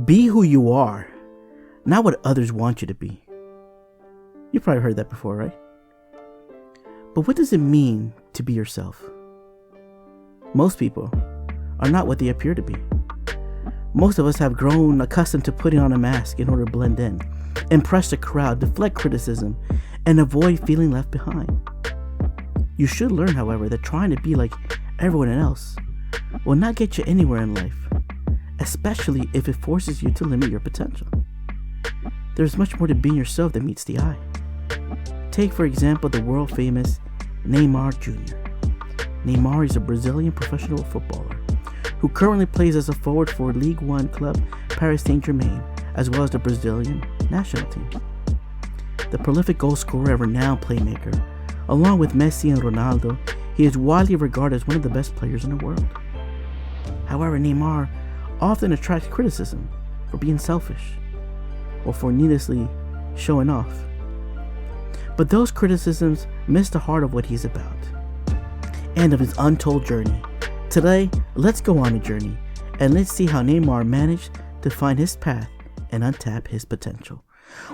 Be who you are, not what others want you to be. You probably heard that before, right? But what does it mean to be yourself? Most people are not what they appear to be. Most of us have grown accustomed to putting on a mask in order to blend in, impress the crowd, deflect criticism, and avoid feeling left behind. You should learn, however, that trying to be like everyone else will not get you anywhere in life, especially if it forces you to limit your potential. There's much more to being yourself than meets the eye. Take, for example, the world-famous Neymar Jr. Neymar is a Brazilian professional footballer who currently plays as a forward for League One club Paris Saint-Germain, as well as the Brazilian national team. The prolific goal scorer and renowned playmaker, along with Messi and Ronaldo, he is widely regarded as one of the best players in the world. However, Neymar often attracts criticism for being selfish or for needlessly showing off. But those criticisms miss the heart of what he's about and of his untold journey. Today, let's go on a journey and let's see how Neymar managed to find his path and untap his potential.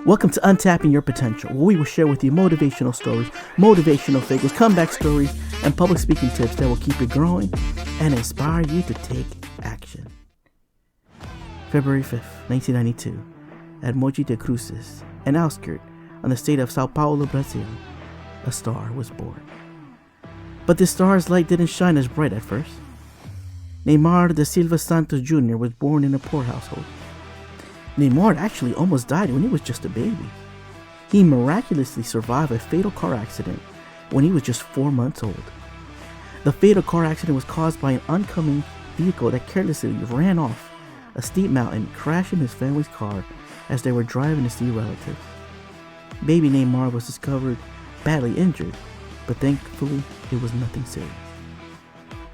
Welcome to Untapping Your Potential, where we will share with you motivational stories, motivational figures, comeback stories, and public speaking tips that will keep you growing and inspire you to take action. February 5th, 1992, at Mogi de Cruzes, an outskirt on the state of Sao Paulo, Brazil, a star was born. But the star's light didn't shine as bright at first. Neymar da Silva Santos Jr. was born in a poor household. Neymar actually almost died when he was just a baby. He miraculously survived a fatal car accident when he was just 4 months old. The fatal car accident was caused by an oncoming vehicle that carelessly ran off a steep mountain, crashing his family's car as they were driving to see relatives. Baby Neymar was discovered badly injured, but thankfully it was nothing serious.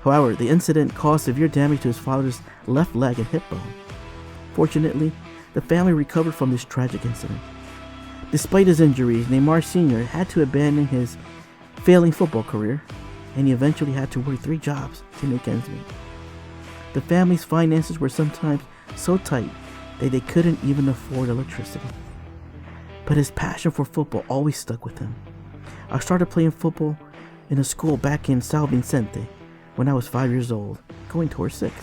However, the incident caused severe damage to his father's left leg and hip bone. Fortunately, the family recovered from this tragic incident. Despite his injuries, Neymar Sr. had to abandon his failing football career, and he eventually had to work 3 jobs to make ends meet. The family's finances were sometimes so tight that they couldn't even afford electricity. But his passion for football always stuck with him. I started playing football in a school back in São Vicente when I was 5 years old, going towards 6.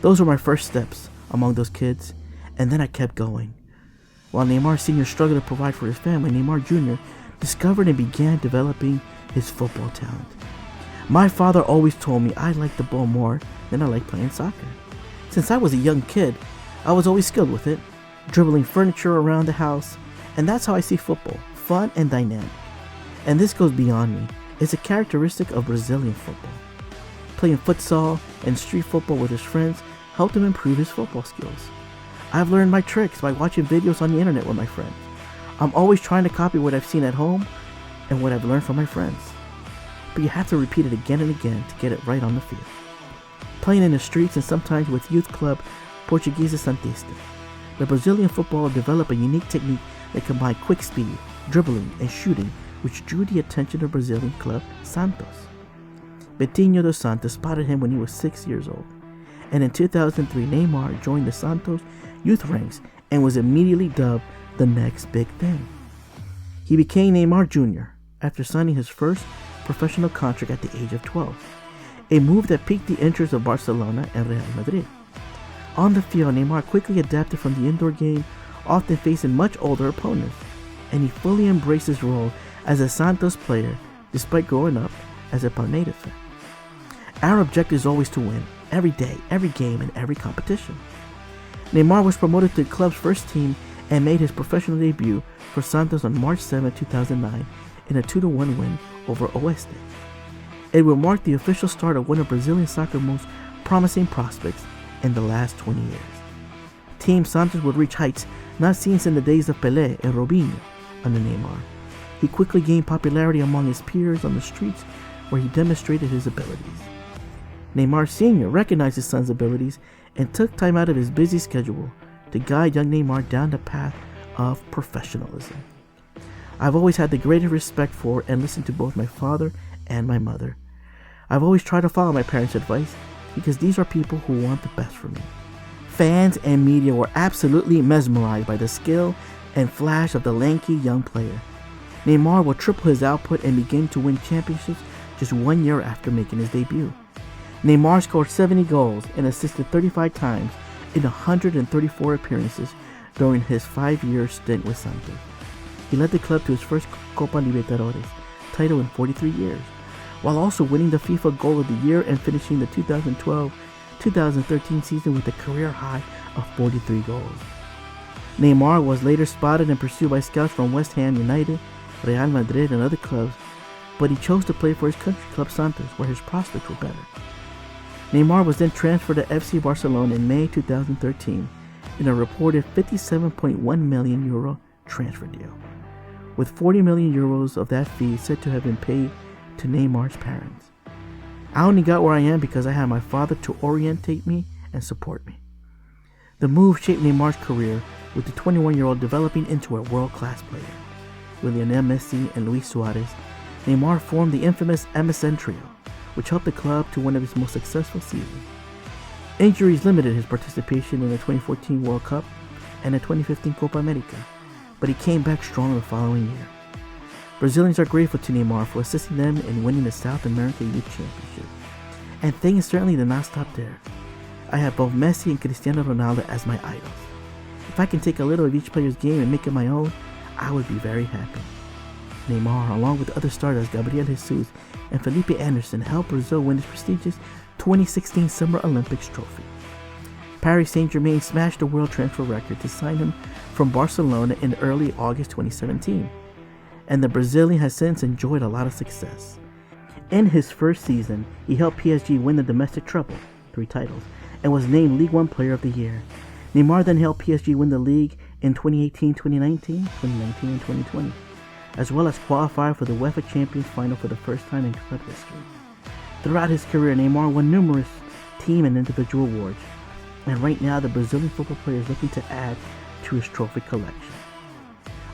Those were my first steps among those kids, and then I kept going. While Neymar Sr. struggled to provide for his family, Neymar Jr. discovered and began developing his football talent. My father always told me I liked the ball more than I liked playing soccer. Since I was a young kid, I was always skilled with it, dribbling furniture around the house, and that's how I see football, fun and dynamic. And this goes beyond me. It's a characteristic of Brazilian football. Playing futsal and street football with his friends helped him improve his football skills. I've learned my tricks by watching videos on the internet with my friends. I'm always trying to copy what I've seen at home and what I've learned from my friends. But you have to repeat it again and again to get it right on the field. Playing in the streets and sometimes with youth club Portuguesa Santista, the Brazilian footballer developed a unique technique that combined quick speed, dribbling, and shooting, which drew the attention of Brazilian club Santos. Betinho dos Santos spotted him when he was 6 years old, and in 2003 Neymar joined the Santos youth ranks and was immediately dubbed the next big thing. He became Neymar Jr. after signing his first professional contract at the age of 12, a move that piqued the interest of Barcelona and Real Madrid. On the field, Neymar quickly adapted from the indoor game, often facing much older opponents, and he fully embraced his role as a Santos player despite growing up as a Palmeiras fan. Our objective is always to win, every day, every game, and every competition. Neymar was promoted to the club's first team and made his professional debut for Santos on March 7, 2009 in a 2-1 win over Oeste. It will mark the official start of one of Brazilian soccer's most promising prospects in the last 20 years. Team Santos would reach heights not seen since the days of Pelé and Robinho under Neymar. He quickly gained popularity among his peers on the streets where he demonstrated his abilities. Neymar Sr. recognized his son's abilities and took time out of his busy schedule to guide young Neymar down the path of professionalism. I've always had the greatest respect for and listened to both my father and my mother. I've always tried to follow my parents' advice because these are people who want the best for me. Fans and media were absolutely mesmerized by the skill and flash of the lanky young player. Neymar will triple his output and begin to win championships just 1 year after making his debut. Neymar scored 70 goals and assisted 35 times in 134 appearances during his 5-year stint with Santos. He led the club to his first Copa Libertadores title in 43 years, while also winning the FIFA Goal of the Year and finishing the 2012-2013 season with a career high of 43 goals. Neymar was later spotted and pursued by scouts from West Ham United, Real Madrid, and other clubs, but he chose to play for his country club Santos, where his prospects were better. Neymar was then transferred to FC Barcelona in May 2013 in a reported €57.1 million transfer deal, with €40 million of that fee said to have been paid to Neymar's parents. I only got where I am because I had my father to orientate me and support me. The move shaped Neymar's career, with the 21-year-old developing into a world-class player. With Lionel Messi and Luis Suarez, Neymar formed the infamous MSN trio, which helped the club to one of its most successful seasons. Injuries limited his participation in the 2014 World Cup and the 2015 Copa America, but he came back stronger the following year. Brazilians are grateful to Neymar for assisting them in winning the South America Youth Championship. And things certainly did not stop there. I have both Messi and Cristiano Ronaldo as my idols. If I can take a little of each player's game and make it my own, I would be very happy. Neymar, along with other stars Gabriel Jesus and Felipe Anderson, helped Brazil win its prestigious 2016 Summer Olympics trophy. Paris Saint-Germain smashed the world transfer record to sign him from Barcelona in early August 2017, and the Brazilian has since enjoyed a lot of success. In his first season, he helped PSG win the domestic treble, 3 titles, and was named League One Player of the Year. Neymar then helped PSG win the league in 2018, 2019, and 2020, as well as qualify for the UEFA Champions Final for the first time in club history. Throughout his career, Neymar won numerous team and individual awards, and right now the Brazilian football player is looking to add to his trophy collection.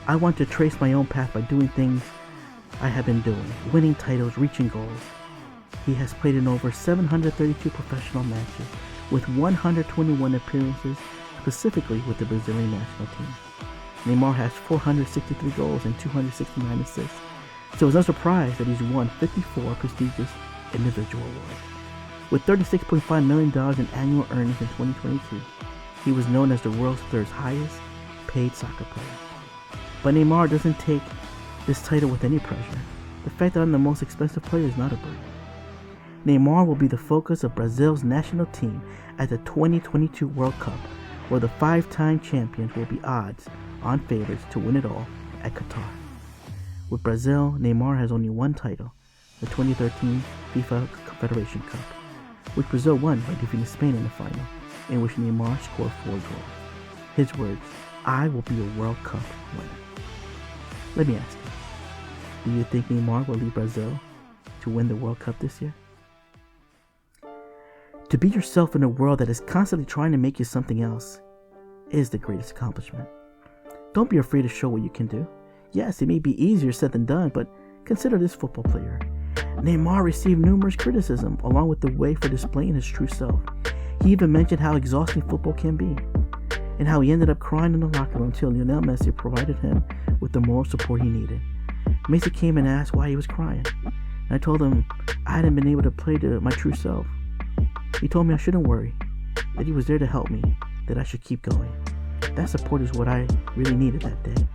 I want to trace my own path by doing things I have been doing, winning titles, reaching goals. He has played in over 732 professional matches, with 121 appearances specifically with the Brazilian national team. Neymar has 463 goals and 269 assists, so it's no surprise that he's won 54 prestigious individual awards. With $36.5 million in annual earnings in 2022, he was known as the world's third highest paid soccer player. But Neymar doesn't take this title with any pressure. The fact that I'm the most expensive player is not a burden. Neymar will be the focus of Brazil's national team at the 2022 World Cup, where the 5-time champions will be odds-on favorites to win it all at Qatar. With Brazil, Neymar has only one title, the 2013 FIFA Confederation Cup, which Brazil won by defeating Spain in the final, in which Neymar scored 4 goals. His words, "I will be a World Cup winner." Let me ask you, do you think Neymar will lead Brazil to win the World Cup this year? To be yourself in a world that is constantly trying to make you something else is the greatest accomplishment. Don't be afraid to show what you can do. Yes, it may be easier said than done, but consider this football player. Neymar received numerous criticism along with the way for displaying his true self. He even mentioned how exhausting football can be, and how he ended up crying in the locker room until Lionel Messi provided him with the moral support he needed. Messi came and asked why he was crying, and I told him I hadn't been able to play to my true self. He told me I shouldn't worry, that he was there to help me, that I should keep going. That support is what I really needed that day.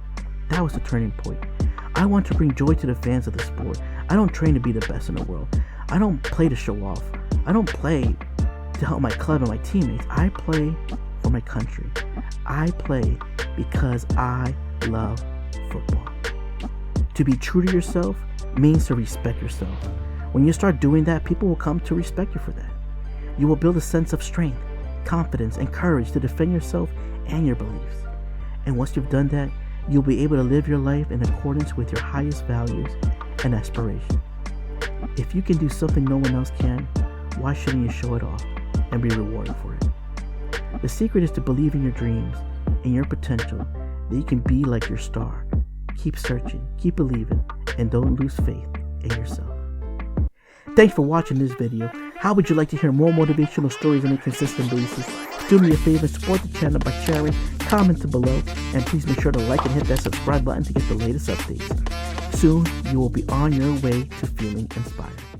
That was the turning point. I want to bring joy to the fans of the sport. I don't train to be the best in the world. I don't play to show off. I don't play to help my club and my teammates. I play for my country. I play because I love football. To be true to yourself means to respect yourself. When you start doing that, people will come to respect you for that. You will build a sense of strength, confidence, and courage to defend yourself and your beliefs. And once you've done that, you'll be able to live your life in accordance with your highest values and aspirations. If you can do something no one else can, why shouldn't you show it off and be rewarded for it? The secret is to believe in your dreams and your potential, that you can be like your star. Keep searching, keep believing, and don't lose faith in yourself. Thanks for watching this video. How would you like to hear more motivational stories on a consistent basis? Do me a favor, support the channel by sharing, commenting below, and please make sure to like and hit that subscribe button to get the latest updates. Soon, you will be on your way to feeling inspired.